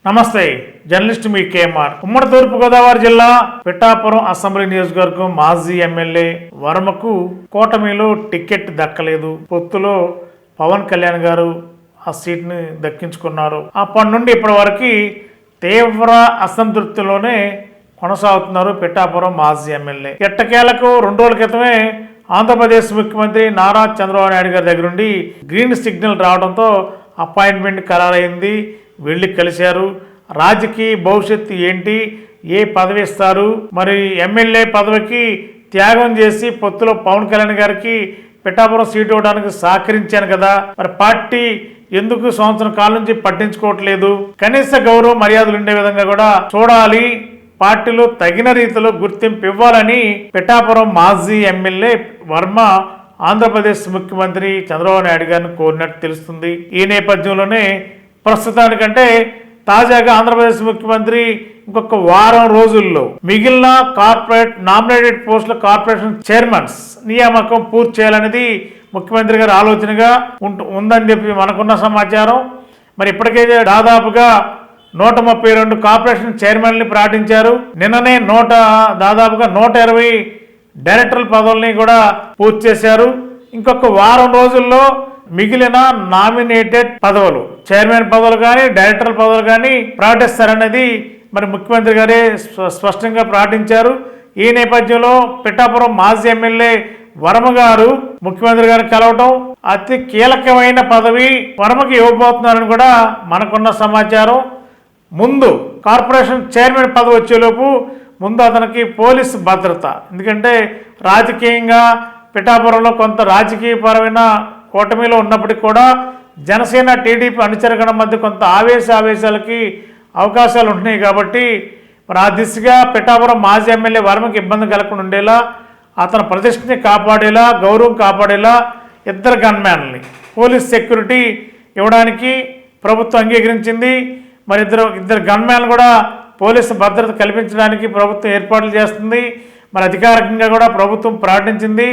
నమస్తే, జర్నలిస్ట్ మీ కేఎంఆర్. ఉమ్మడి తూర్పుగోదావరి జిల్లా పిఠాపురం అసెంబ్లీ నియోజకవర్గం మాజీ ఎమ్మెల్యే వర్మకు కూటమిలో టికెట్ దక్కలేదు. పొత్తులో పవన్ కళ్యాణ్ గారు ఆ సీట్ని దక్కించుకున్నారు. అప్పటి నుండి ఇప్పటి వరకు తీవ్ర అసంతృప్తిలోనే కొనసాగుతున్నారు పిఠాపురం మాజీ ఎమ్మెల్యే. ఎట్టకేలకు 2 రోజుల క్రితమే ఆంధ్రప్రదేశ్ ముఖ్యమంత్రి నారా చంద్రబాబు నాయుడు గారి దగ్గర నుండి గ్రీన్ సిగ్నల్ రావడంతో అపాయింట్మెంట్ ఖరారైంది. వెళ్ళి కలిశారు. రాజకీయ భవిష్యత్తు ఏంటి, ఏ పదవి ఇస్తారు, మరి ఎమ్మెల్యే పదవికి త్యాగం చేసి పొత్తులో పవన్ కళ్యాణ్ గారికి పిఠాపురం సీటు ఇవ్వడానికి సహకరించాను కదా, మరి పార్టీ ఎందుకు సంవత్సరం కాలం నుంచి పట్టించుకోవట్లేదు, కనీస గౌరవ మర్యాదలు ఉండే విధంగా కూడా చూడాలి, పార్టీలో తగిన రీతిలో గుర్తింపు ఇవ్వాలని పిఠాపురం మాజీ ఎమ్మెల్యే వర్మ ఆంధ్రప్రదేశ్ ముఖ్యమంత్రి చంద్రబాబు నాయుడు గారిని కోరినట్టు తెలుస్తుంది. ఈ నేపథ్యంలోనే ప్రస్తుతానికంటే తాజాగా ఆంధ్రప్రదేశ్ ముఖ్యమంత్రి ఇంకొక వారం రోజుల్లో మిగిలిన కార్పొరేట్ నామినేటెడ్ పోస్టుల కార్పొరేషన్ చైర్మన్స్ నియామకం పూర్తి చేయాలనేది ముఖ్యమంత్రి గారి ఆలోచనగా ఉందని చెప్పి మనకున్న సమాచారం. మరి ఇప్పటికైతే దాదాపుగా 132 కార్పొరేషన్ చైర్మన్ని ప్రకటించారు. నిన్ననే దాదాపుగా 120 డైరెక్టర్ల పదవుల్ని కూడా పూర్తి చేశారు. ఇంకొక వారం రోజుల్లో మిగిలిన నామినేటెడ్ పదవులు, చైర్మన్ పదవులు కానీ డైరెక్టర్ల పదవులు కానీ ప్రకటిస్తారనేది మరి ముఖ్యమంత్రి గారే స్పష్టంగా ప్రకటించారు. ఈ నేపథ్యంలో పిఠాపురం మాజీ ఎమ్మెల్యే వర్మ గారు ముఖ్యమంత్రి గారిని కలవటం, అతి కీలకమైన పదవి వర్మకి ఇవ్వబోతున్నారని కూడా మనకున్న సమాచారం. ముందు కార్పొరేషన్ చైర్మన్ పదవి వచ్చేలోపు ముందు అతనికి పోలీసు భద్రత, ఎందుకంటే రాజకీయంగా పిఠాపురంలో కొంత రాజకీయపరమైన కూటమిలో ఉన్నప్పటికీ కూడా జనసేన టీడీపీ అనుచరగణ మధ్య కొంత ఆవేశాలకి అవకాశాలు ఉంటున్నాయి. కాబట్టి మరి ఆ దిశగా పిఠాపురం మాజీ ఎమ్మెల్యే వర్మకి ఇబ్బంది కలగకుండా ఉండేలా, అతని ప్రతిష్టని కాపాడేలా, గౌరవం కాపాడేలా 2 గన్మ్యాన్ని పోలీస్ సెక్యూరిటీ ఇవ్వడానికి ప్రభుత్వం అంగీకరించింది. మరి ఇద్దరు గన్మ్యాన్లు కూడా పోలీసు భద్రత కల్పించడానికి ప్రభుత్వం ఏర్పాట్లు చేస్తుంది. మరి అధికారికంగా కూడా ప్రభుత్వం ప్రకటించింది.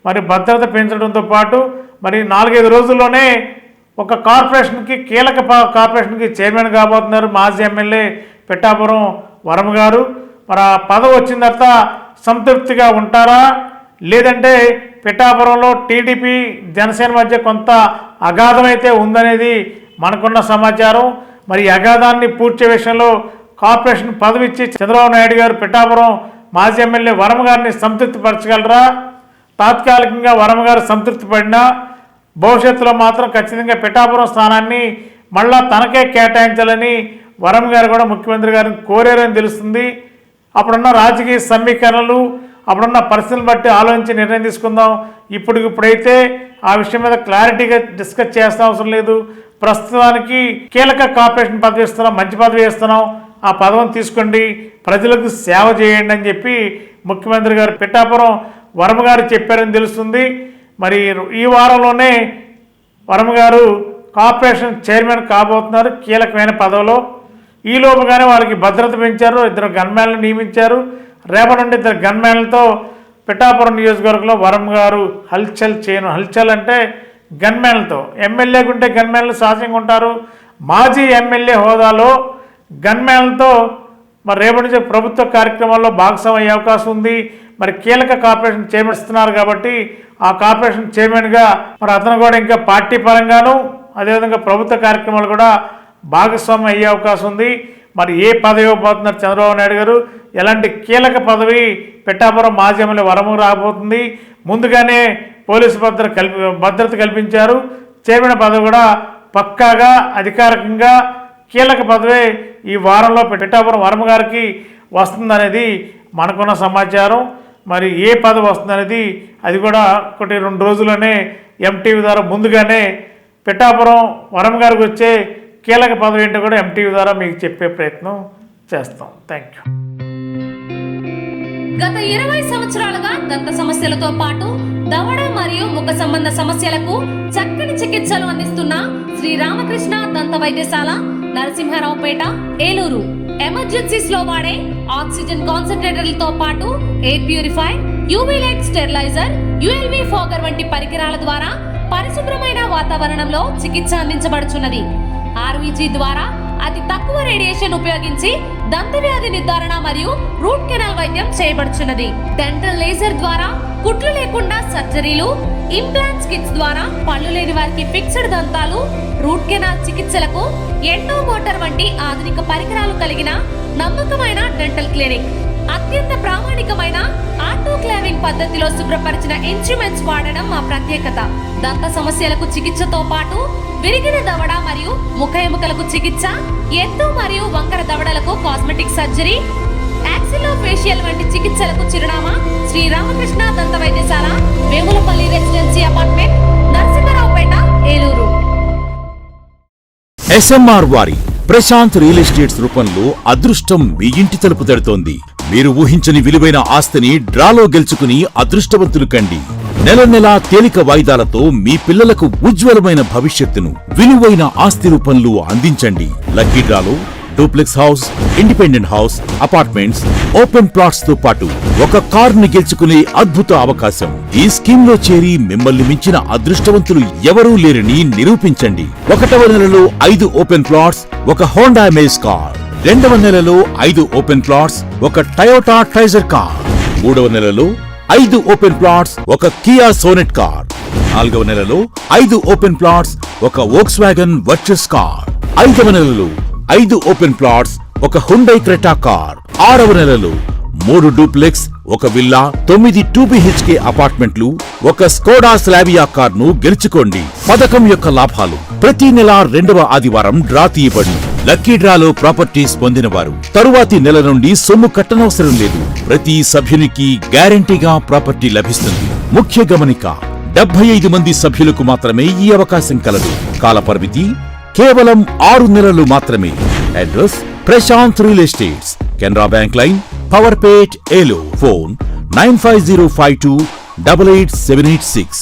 మరి భద్రత పెంచడంతో పాటు మరి 4-5 రోజుల్లోనే ఒక కార్పొరేషన్కి కీలక కార్పొరేషన్కి చైర్మన్ కాబోతున్నారు మాజీ ఎమ్మెల్యే పిఠాపురం వర్మ గారు. మరి ఆ పదవి వచ్చిన తర్వాత సంతృప్తిగా ఉంటారా, లేదంటే పిఠాపురంలో టీడీపీ జనసేన మధ్య కొంత అగాధమైతే ఉందనేది మనకున్న సమాచారం. మరి ఈ అగాధాన్ని పూడ్చే విషయంలో కార్పొరేషన్ పదవి ఇచ్చి చంద్రబాబు నాయుడు గారు పిఠాపురం మాజీ ఎమ్మెల్యే వర్మ గారిని సంతృప్తి పరచగలరా? తాత్కాలికంగా వర్మ గారు సంతృప్తి పడినా భవిష్యత్తులో మాత్రం ఖచ్చితంగా పిఠాపురం స్థానాన్ని మళ్ళా తనకే కేటాయించాలని వర్మ గారు కూడా ముఖ్యమంత్రి గారిని కోరారని తెలుస్తుంది. అప్పుడున్న రాజకీయ సమీకరణలు, అప్పుడున్న పరిస్థితులను బట్టి ఆలోచించి నిర్ణయం తీసుకుందాం. ఇప్పుడైతే ఆ విషయం మీద క్లారిటీగా డిస్కస్ చేసిన అవసరం లేదు. ప్రస్తుతానికి కీలక కార్పొరేషన్ పదవి ఇస్తున్నాం, మంచి పదవి ఇస్తున్నాం, ఆ పదవిని తీసుకోండి, ప్రజలకు సేవ చేయండి అని చెప్పి ముఖ్యమంత్రి గారు పిఠాపురం వర్మ గారు చెప్పారని తెలుస్తుంది. మరి ఈ వారంలోనే వర్మ గారు కార్పొరేషన్ చైర్మన్ కాబోతున్నారు కీలకమైన పదవిలో. ఈలోపుగానే వాళ్ళకి భద్రత పెంచారు, 2 గన్మ్యాన్లు నియమించారు. రేపటి నుండి 2 గన్మ్యాన్లతో పిఠాపురం నియోజకవర్గంలో వర్మ గారు హల్చల్ అంటే గన్మ్యాన్లతో. ఎమ్మెల్యేగా ఉంటే గన్మ్యాన్లు సహజంగా ఉంటారు. మాజీ ఎమ్మెల్యే హోదాలో గన్మ్యాన్లతో మరి రేపటి నుంచి ప్రభుత్వ కార్యక్రమాల్లో భాగస్వామ్యం అయ్యే అవకాశం ఉంది. మరి కీలక కార్పొరేషన్ చైర్మన్ ఇస్తున్నారు కాబట్టి ఆ కార్పొరేషన్ చైర్మన్గా మరి అతను కూడా ఇంకా పార్టీ పరంగాను అదేవిధంగా ప్రభుత్వ కార్యక్రమాలు కూడా భాగస్వామ్యం అయ్యే అవకాశం ఉంది. మరి ఏ పదవి ఇవ్వబోతున్నారు చంద్రబాబు నాయుడు గారు, ఎలాంటి కీలక పదవి పిఠాపురం మాజీ ఎమ్మెల్యే వర్మ రాబోతుంది. ముందుగానే పోలీసు భద్రత కల్పించారు. చైర్మన్ పదవి కూడా పక్కాగా అధికారికంగా కీలక పదవి ఈ వారంలో పిఠాపురం వర్మ గారికి వస్తుందనేది మనకున్న సమాచారం. మరి ఏ పదవి వస్తుందనేది అది కూడా 1-2 రోజుల్లోనే ఎంటీవీ ద్వారా ముందుగానే పిఠాపురం వర్మ గారికి వచ్చే కీలక పదవి ఏంటో కూడా ఎంటీవీ ద్వారా మీకు చెప్పే ప్రయత్నం చేస్తాం. Thank you. గత 20 సంవత్సరాలుగా దంత సమస్యలతో పాటు దవడ మరియు ముఖ సంబంధ సమస్యలకు చక్కని చికిత్సలు అందిస్తున్న శ్రీ రామకృష్ణ దంత వైద్యశాల, నరసింహారావుపేట, ఏలూరు. ఎమర్జెన్సీస్ లో వాడే ఆక్సిజన్ కాన్సంట్రేటర్లతో పాటు air purify, UV light steriliser, ULV fogger వంటి పరికరాల ద్వారా పరిశుభ్రమైన వాతావరణంలో చికిత్స అందించబడుచున్నది. ఆర్వీజీ ద్వారా అతి తక్కువ రేడియేషన్ ఉపయోగించి దంత వ్యాధి నిర్ధారణ మరియు రూట్ కెనాల్ వైద్యం చేయబడుచున్నది. డెంటల్ లేజర్ ద్వారా కుట్లు లేకుండా సర్జరీలు, ఇంప్లాంట్స్ కిట్స్ ద్వారా పళ్ళు లేని వారికి ఫిక్స్డ్ దంతాలు, రూట్ కెనాల్ చికిత్సలకు ఎండో మోటార్ వంటి ఆధునిక పరికరాలు కలిగిన నమ్మకమైన డెంటల్ క్లినిక్. అత్యంత ప్రామాణికమైన ఆటోక్లావింగ్ పద్ధతిలో శుభ్రపరిచిన ఇన్స్ట్రుమెంట్స్ వాడడం మా ప్రత్యేకత. దంత సమస్యలకు చికిత్సతో పాటు విరిగిన దవడ మరియు ముఖ ఎముకలకు చికిత్స, ఎత్తు మరియు వంకర దవడలకు కాస్మెటిక్ సర్జరీ, యాక్సిలోఫేషియల్ వంటి చికిత్సలకు చిరునామా శ్రీ రామకృష్ణ దంత వైద్యశాల, Vemulapalli residency apartment, Narasimharaopeta, Eluru. SMR వారి ప్రశాంత్ రియల్ ఎస్టేట్స్ రూపంలో అదృష్టం మీ ఇంటి తలుపు తడుతోంది. మీరు ఊహించని విలువైన ఆస్తిని డ్రాలో గెలుచుకుని అదృష్టవంతులు కండి. నెల నెలా తేలిక వాయిదాలతో మీ పిల్లలకు ఉజ్వలమైన భవిష్యత్తును విలువైన ఆస్తి రూపంలో అందించండి. లక్కీ డ్రాలో duplex house, independent house, apartments, open plots తో పాటు ఒక కారుని గెలుచుకునే అద్భుత అవకాశం. ఈ స్కీమ్ లో చేరి మిమ్మల్ని మించిన అదృష్టవంతులు ఎవరూ లేరని నిరూపించండి. 1వ నెలలో 5 ఓపెన్ ప్లాట్స్, ఒక హోండా అమేజ్ కార్. 2వ నెలలో 5 ఓపెన్ ప్లాట్స్, ఒక టయోటా ట్రైజర్ కార్. 3వ నెలలో 5 ఓపెన్ ప్లాట్స్, ఒక కియా సోనెట్ కార్. 4వ నెలలో 5 ఓపెన్ ప్లాట్స్, ఒక వోక్స్వాగన్ వర్చస్ కార్. 5వ నెలలో 5 ఓపెన్ ప్లాట్స్, ఒక హుండై క్రెటా కార్. 6వ నెలలో 3 డూప్లెక్స్, ఒక విల్లా, 9 2BHK అపార్ట్మెంట్లు, ఒక స్కోడా స్లావియా కార్ను గెలుచుకోండి. పథకం యొక్క లాభాలు: ప్రతి నెల 2వ ఆదివారం డ్రా తీయబడి లక్కీ డ్రాలో ప్రాపర్టీస్ పొందినవారు తరువాతి నెల నుండి సొమ్ము కట్టనవసరం లేదు. ప్రతి సభ్యునికి గ్యారంటీగా ప్రాపర్టీ లభిస్తుంది. ముఖ్య గమనిక: 75 మంది సభ్యులకు మాత్రమే ఈ అవకాశం కలదు. కాలపరిమితి కేవలం 6 నెలలు మాత్రమే. Address: Prashanth real estates, Canara bank line, Powerpet, Eluru. Phone 9505288786.